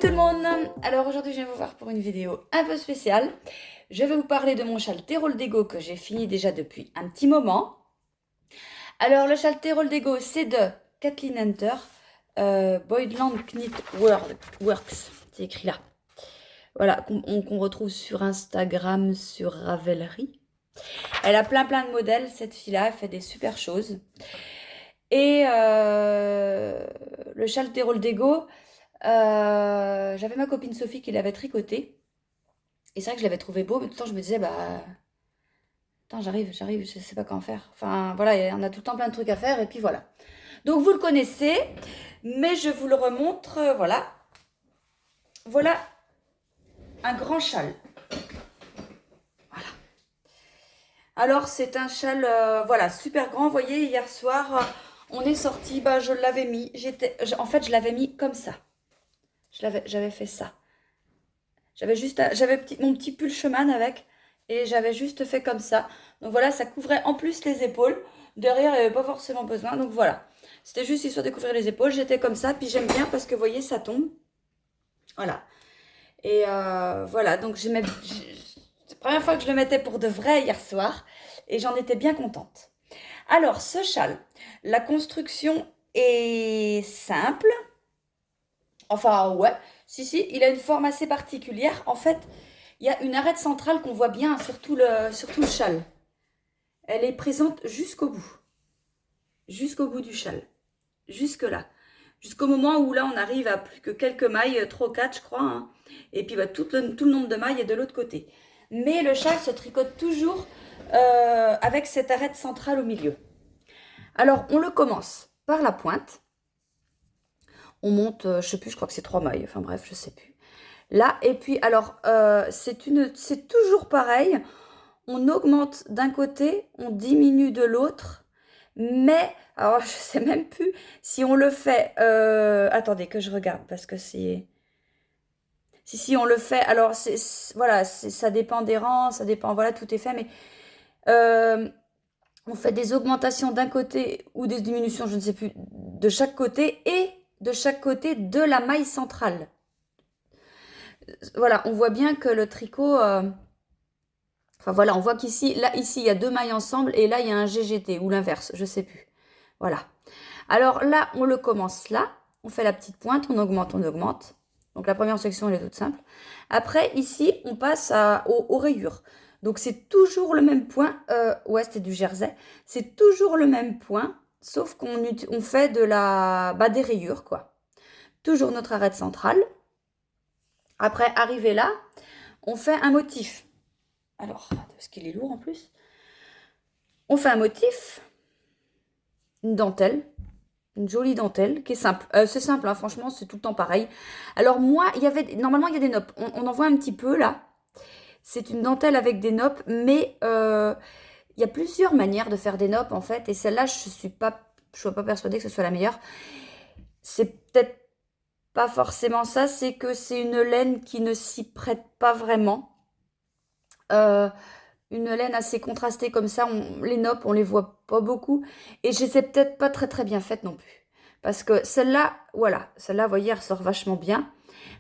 tout le monde. Alors aujourd'hui je viens vous voir pour une vidéo un peu spéciale. Je vais vous parler de mon châle Terol Dego que j'ai fini déjà depuis un petit moment. Alors le châle Terol Dego c'est de Kathleen Hunter, Boydland Knit Works, c'est écrit là. Voilà, qu'on retrouve sur Instagram, sur Ravelry. Elle a plein de modèles, cette fille-là, elle fait des super choses. Et le châle Terol Dego, j'avais ma copine Sophie qui l'avait tricoté. Et c'est vrai que je l'avais trouvé beau, mais tout le temps je me disais, bah, attends, j'arrive, je sais pas comment faire. Enfin, voilà, on a tout le temps plein de trucs à faire, et puis voilà. Donc vous le connaissez, mais je vous le remontre, voilà. Voilà un grand châle. Voilà. Alors c'est un châle, voilà, super grand. Vous voyez, hier soir, on est sorti, bah, je l'avais mis. En fait, je l'avais mis comme ça. J'avais fait ça. J'avais mon petit pull chemin avec et j'avais juste fait comme ça. Donc voilà, ça couvrait en plus les épaules. Derrière, il n'y avait pas forcément besoin. Donc voilà, c'était juste histoire de couvrir les épaules. J'étais comme ça, puis j'aime bien parce que vous voyez, ça tombe. Voilà. Et voilà, donc c'est la première fois que je le mettais pour de vrai hier soir et j'en étais bien contente. Alors, ce châle, la construction est simple. Enfin, ouais. Si, il a une forme assez particulière. En fait, il y a une arête centrale qu'on voit bien sur tout le châle. Elle est présente jusqu'au bout du châle. Jusque là. Jusqu'au moment où là, on arrive à plus que quelques mailles, 3 ou 4, je crois. Hein. Et puis, bah, tout le nombre de mailles est de l'autre côté. Mais le châle se tricote toujours avec cette arête centrale au milieu. Alors, on le commence par la pointe. On monte, je sais plus, je crois que c'est 3 mailles. Enfin bref, je sais plus. Là, et puis, alors, c'est toujours pareil. On augmente d'un côté, on diminue de l'autre. Mais, alors, je sais même plus si on le fait... attendez, que je regarde, parce que c'est... Si, on le fait... Alors, voilà, ça dépend des rangs, ça dépend... Voilà, tout est fait, mais... on fait des augmentations d'un côté ou des diminutions, je ne sais plus, de chaque côté et de chaque côté de la maille centrale. Voilà, on voit bien que le tricot... enfin voilà, on voit qu'ici, ici, il y a 2 mailles ensemble et là, il y a un GGT ou l'inverse, je ne sais plus. Voilà. Alors là, on le commence là. On fait la petite pointe, on augmente, on augmente. Donc la première section, elle est toute simple. Après, ici, on passe aux rayures. Donc c'est toujours le même point. Ouais, c'était du jersey. C'est toujours le même point, sauf qu'on fait des rayures, quoi. Toujours notre arête centrale. Après, arrivé là, on fait un motif. Alors, parce qu'il est lourd en plus. On fait un motif, une dentelle, une jolie dentelle qui est simple. C'est simple, hein, franchement, c'est tout le temps pareil. Alors moi, normalement, il y a des noppes. On en voit un petit peu là. C'est une dentelle avec des noppes, mais il y a plusieurs manières de faire des noppes en fait. Et celle-là, je ne suis pas persuadée que ce soit la meilleure. C'est peut-être pas forcément ça, c'est que c'est une laine qui ne s'y prête pas vraiment. Une laine assez contrastée comme ça, les noppes, on les voit pas beaucoup. Et je les ai peut-être pas très bien faites non plus. Parce que celle-là, voilà, celle-là, vous voyez, elle ressort vachement bien.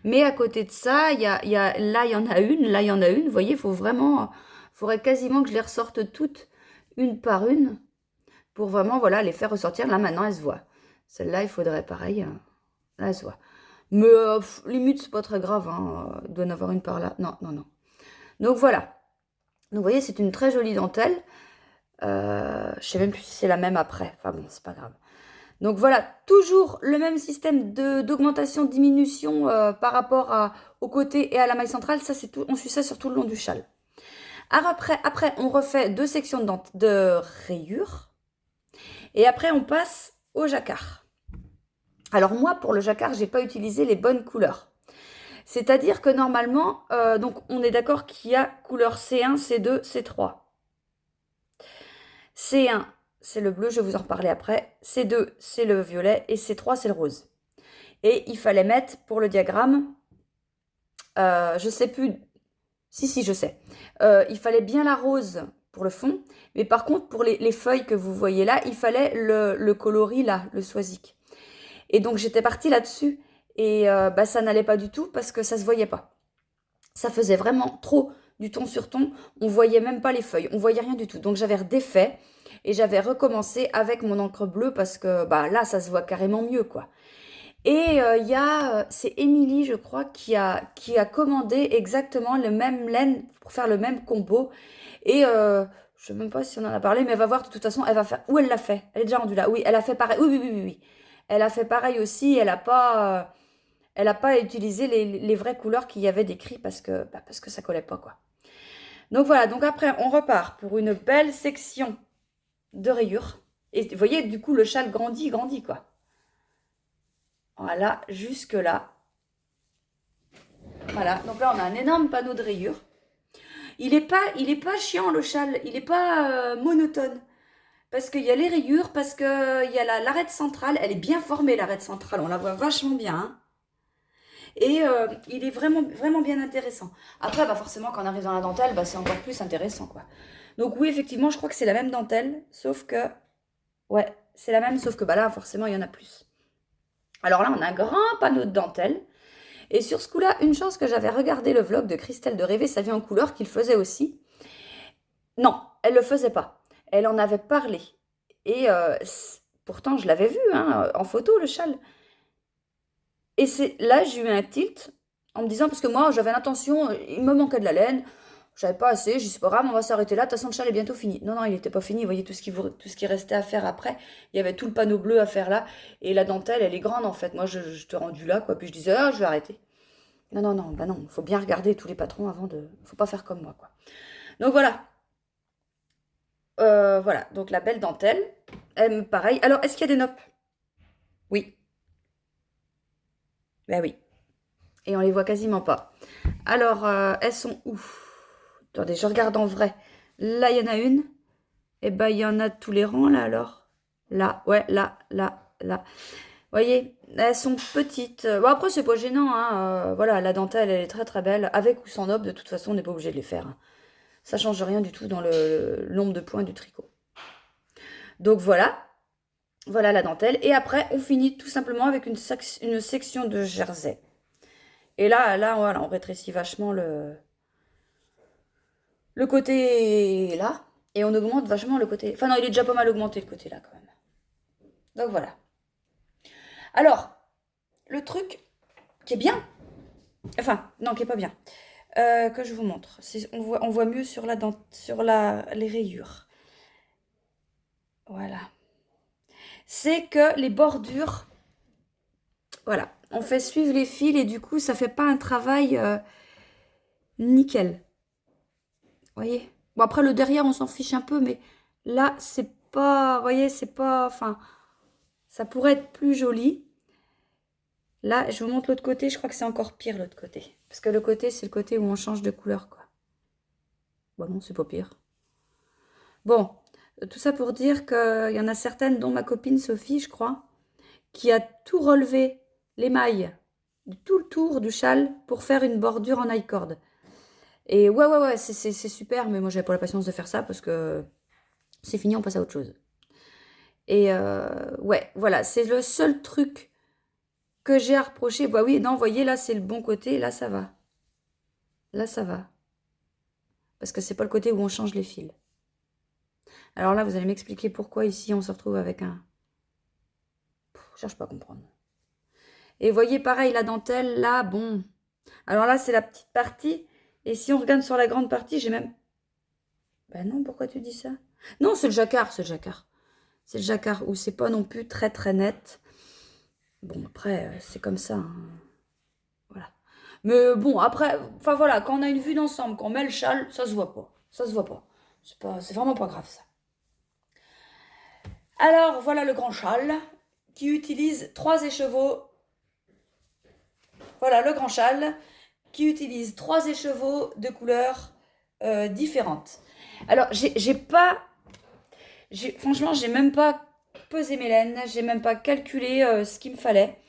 Mais à côté de ça, là, il y en a une, là, il y en a une. Vous voyez, faudrait quasiment que je les ressorte toutes, une par une, pour vraiment, voilà, les faire ressortir. Là, maintenant, elles se voient. Celle-là, il faudrait pareil. Là, elle se voit. Mais limite, c'est pas très grave. Hein. Il doit y en avoir une par là. Non. Donc, voilà. Donc, vous voyez, c'est une très jolie dentelle. Je sais même plus si c'est la même après. Enfin bon, c'est pas grave. Donc voilà, toujours le même système d'augmentation-diminution par rapport au côté et à la maille centrale. Ça, c'est tout. On suit ça sur tout le long du châle. Alors après, on refait 2 sections de rayures. Et après, on passe au jacquard. Alors moi, pour le jacquard, j'ai pas utilisé les bonnes couleurs. C'est-à-dire que normalement, donc on est d'accord qu'il y a couleur C1, C2, C3. C1, c'est le bleu, je vais vous en reparler après. C2, c'est le violet. Et C3, c'est le rose. Et il fallait mettre, pour le diagramme, je sais plus... Si, je sais. Il fallait bien la rose pour le fond. Mais par contre, pour les feuilles que vous voyez là, il fallait le coloris là, le soisic. Et donc, j'étais partie là-dessus. Et bah, ça n'allait pas du tout parce que ça se voyait pas. Ça faisait vraiment trop du ton sur ton. On voyait même pas les feuilles, on voyait rien du tout. Donc j'avais redéfait et j'avais recommencé avec mon encre bleue parce que bah, là, ça se voit carrément mieux, quoi. Et il y a, c'est Émilie, je crois, qui a commandé exactement le même laine pour faire le même combo. Et je sais même pas si on en a parlé, mais elle va voir, de toute façon, elle va faire. Où elle l'a fait? Elle est déjà rendue là. Oui, elle a fait pareil. Oui, oui, oui, oui, oui. Elle a fait pareil aussi. Elle a pas utilisé les vraies couleurs qu'il y avait décrit parce que ça collait pas, quoi. Donc voilà, donc après, on repart pour une belle section de rayures. Et vous voyez, du coup, le châle grandit, grandit, quoi. Voilà, jusque là. Voilà, donc là, on a un énorme panneau de rayures. Il est pas chiant, le châle. Il est pas monotone. Parce qu'il y a les rayures, parce qu'il y a l'arête centrale. Elle est bien formée, l'arête centrale. On la voit vachement bien, hein. Et il est vraiment, vraiment bien intéressant. Après, bah forcément, quand on arrive dans la dentelle, bah, c'est encore plus intéressant, quoi. Donc oui, effectivement, je crois que c'est la même dentelle, sauf que... Ouais, c'est la même, sauf que bah, là, forcément, il y en a plus. Alors là, on a un grand panneau de dentelle. Et sur ce coup-là, une chance que j'avais regardé le vlog de Christelle de Rêver sa vie en couleur, qu'il faisait aussi. Non, elle le faisait pas. Elle en avait parlé. Et pourtant, je l'avais vu, hein, en photo, le châle. Et c'est là, j'ai eu un tilt en me disant, parce que moi, j'avais l'intention, il me manquait de la laine, j'avais pas assez, je dis, c'est pas grave, on va s'arrêter là, de toute façon, le châle est bientôt fini. Non, non, il n'était pas fini, vous voyez tout ce qui restait à faire après. Il y avait tout le panneau bleu à faire là, et la dentelle, elle est grande en fait. Moi, je te rendu là, quoi, puis je disais, ah, je vais arrêter. Non, non, non, bah non, faut bien regarder tous les patrons avant de. Faut pas faire comme moi, quoi. Donc voilà. Voilà, donc la belle dentelle. Pareil. Alors, est-ce qu'il y a des noppes? Oui. Ben oui. Et on les voit quasiment pas. Alors, elles sont où? Attendez, je regarde en vrai. Là, il y en a une. Et ben, il y en a de tous les rangs, là, alors. Là, ouais, là, là, là. Vous voyez, elles sont petites. Bon, après, c'est pas gênant, hein. Voilà, la dentelle, elle est très, très belle. Avec ou sans nopp, de toute façon, on n'est pas obligé de les faire, hein. Ça change rien du tout dans le nombre de points du tricot. Donc, voilà. Voilà la dentelle. Et après, on finit tout simplement avec une section de jersey. Et là, voilà, on rétrécit vachement le côté là. Et on augmente vachement le côté... Enfin non, il est déjà pas mal augmenté le côté là quand même. Donc voilà. Alors, le truc qui est bien, enfin non, qui est pas bien, que je vous montre. On voit mieux sur les rayures. Voilà. C'est que les bordures, voilà, on fait suivre les fils et du coup, ça fait pas un travail nickel. Vous voyez? Bon, après, le derrière, on s'en fiche un peu, mais là, c'est pas... Vous voyez, c'est pas... Enfin, ça pourrait être plus joli. Là, je vous montre l'autre côté. Je crois que c'est encore pire, l'autre côté. Parce que le côté, c'est le côté où on change de couleur, quoi. Bon, non, c'est pas pire. Bon, tout ça pour dire qu'il y en a certaines, dont ma copine Sophie, je crois, qui a tout relevé, les mailles, tout le tour du châle pour faire une bordure en high cord. Et ouais, c'est super, mais moi, j'avais pas la patience de faire ça parce que c'est fini, on passe à autre chose. Et ouais, voilà, c'est le seul truc que j'ai à reprocher. Bah oui, non, vous voyez, là, c'est le bon côté, là, ça va. Là, ça va. Parce que c'est pas le côté où on change les fils. Alors là, vous allez m'expliquer pourquoi ici, on se retrouve avec un... Je cherche pas à comprendre. Et vous voyez, pareil, la dentelle, là, bon. Alors là, c'est la petite partie. Et si on regarde sur la grande partie, j'ai même... Ben non, pourquoi tu dis ça? Non, c'est le jacquard, c'est le jacquard. C'est le jacquard où c'est pas non plus très très net. Bon, après, c'est comme ça, hein. Voilà. Mais bon, après, enfin voilà, quand on a une vue d'ensemble, quand on met le châle, ça se voit pas. Ça se voit pas. C'est vraiment pas grave, ça. Alors, voilà le grand châle qui utilise 3 écheveaux. Voilà le grand châle qui utilise 3 écheveaux de couleurs différentes. Alors, franchement, j'ai même pas pesé mes laines, j'ai même pas calculé ce qu'il me fallait.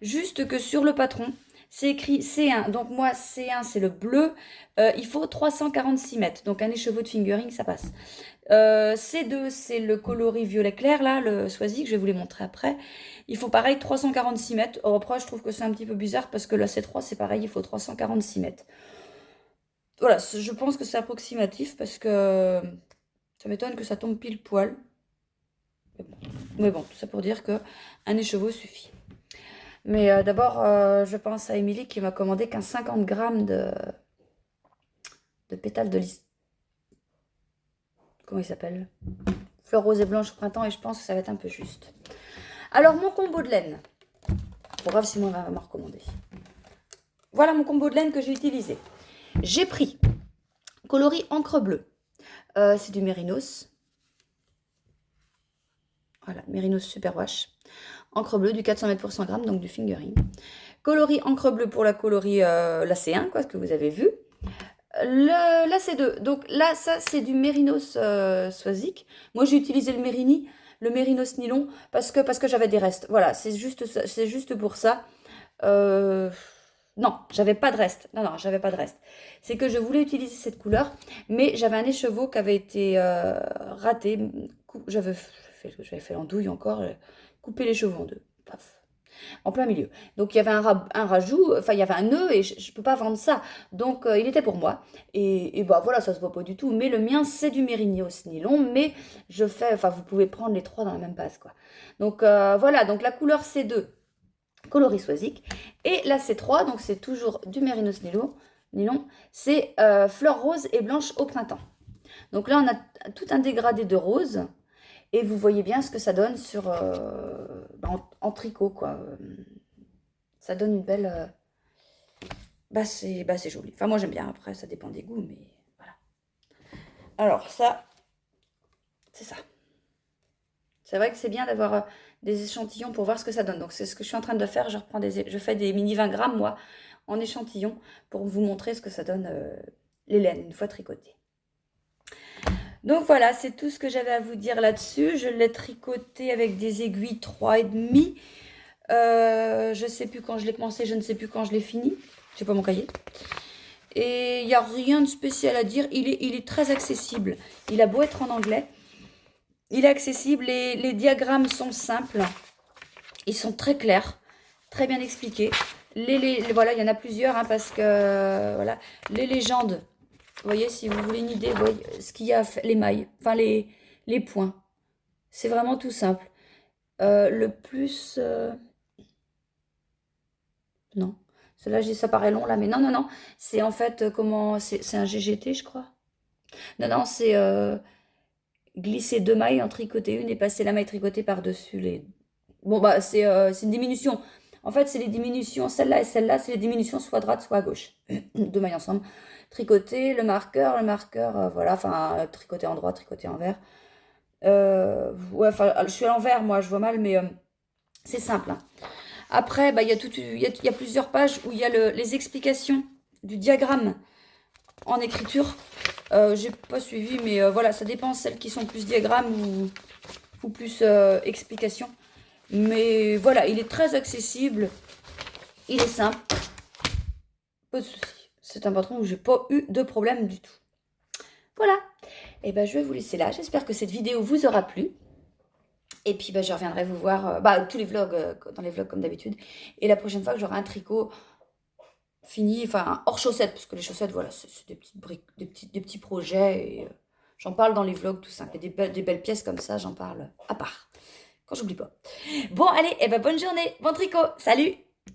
Juste que sur le patron, c'est écrit C1. Donc moi, C1, c'est le bleu. Il faut 346 mètres. Donc un écheveau de fingering, ça passe. C2, c'est le coloris violet clair, là, le Swazik. Je vais vous les montrer après. Il faut pareil 346 mètres. Après, je trouve que c'est un petit peu bizarre parce que le C3, c'est pareil, il faut 346 mètres. Voilà, je pense que c'est approximatif parce que ça m'étonne que ça tombe pile poil. Mais bon, tout ça pour dire qu'un écheveau suffit. Mais d'abord, je pense à Émilie qui m'a commandé qu'un 50 grammes de pétales de lys. Comment il s'appelle? Fleur rose et blanche au printemps, et je pense que ça va être un peu juste. Alors, mon combo de laine. Pour grave, Simon va me recommander. Voilà mon combo de laine que j'ai utilisé. J'ai pris coloris encre bleue. C'est du Mérinos. Voilà, Mérinos Super Wash. Encre bleue, du 400 mètres pour 100 grammes, donc du fingering. Coloris encre bleue pour la coloris, la C1, quoi, ce que vous avez vu. La C2, donc là, ça, c'est du Mérinos Swazik. Moi, j'ai utilisé le Mérinos nylon, parce que j'avais des restes. Voilà, c'est juste pour ça. Non, j'avais pas de reste. Non, j'avais pas de reste. C'est que je voulais utiliser cette couleur, mais j'avais un écheveau qui avait été raté. J'avais fait l'andouille encore, couper l'écheveau en deux. Paf. En plein milieu. Donc il y avait un rajout, enfin il y avait un nœud et je ne peux pas vendre ça. Donc il était pour moi. Et bah voilà, ça se voit pas du tout. Mais le mien, c'est du Mérinos nylon, mais vous pouvez prendre les trois dans la même base, quoi. Donc voilà, donc la couleur C2, coloris Swazik. Et la C3, donc c'est toujours du Mérinos nylon, c'est fleur rose et blanche au printemps. Donc là, on a tout un dégradé de rose. Et vous voyez bien ce que ça donne sur en tricot, quoi. Ça donne une belle... c'est joli. Enfin, moi, j'aime bien. Après, ça dépend des goûts, mais voilà. Alors, ça, c'est ça. C'est vrai que c'est bien d'avoir des échantillons pour voir ce que ça donne. Donc, c'est ce que je suis en train de faire. Je fais des mini 20 grammes, moi, en échantillon, pour vous montrer ce que ça donne les laines, une fois tricotées. Donc voilà, c'est tout ce que j'avais à vous dire là-dessus. Je l'ai tricoté avec des aiguilles 3,5. Je ne sais plus quand je l'ai commencé, je ne sais plus quand je l'ai fini. Je n'ai pas mon cahier. Et il n'y a rien de spécial à dire. Il est très accessible. Il a beau être en anglais. Il est accessible. Les diagrammes sont simples. Ils sont très clairs. Très bien expliqués. Voilà, il y en a plusieurs hein, parce que voilà, les légendes. Vous voyez, si vous voulez une idée, vous voyez ce qu'il y a, les mailles, enfin les points. C'est vraiment tout simple. Le plus... Non. Cela, ça paraît long là, mais non. C'est en fait, comment... C'est un GGT, je crois. Non, c'est glisser 2 mailles, en tricoter une et passer la maille tricotée par-dessus les... Bon, bah, c'est une diminution. En fait, c'est les diminutions, celle-là et celle-là, c'est les diminutions soit à droite, soit à gauche. 2 mailles ensemble. Tricoter, le marqueur, voilà, enfin, tricoter en droit, tricoter en vert. Ouais, enfin, je suis à l'envers, moi, je vois mal, mais c'est simple. Hein. Après, bah, il y a plusieurs pages où il y a les explications du diagramme en écriture. J'ai pas suivi, mais voilà, ça dépend, celles qui sont plus diagrammes ou plus explications. Mais voilà, il est très accessible, il est simple, pas de soucis. C'est un patron où j'ai pas eu de problème du tout. Voilà, et ben je vais vous laisser là. J'espère que cette vidéo vous aura plu. Et puis je reviendrai vous voir tous les vlogs, dans les vlogs comme d'habitude. Et la prochaine fois que j'aurai un tricot fini, enfin hors chaussettes, parce que les chaussettes, voilà, c'est des petites briques, des petits projets. Et j'en parle dans les vlogs tout simple. Et des belles pièces comme ça, j'en parle à part. Quand j'oublie pas. Bon, allez, et bonne journée, bon tricot, salut!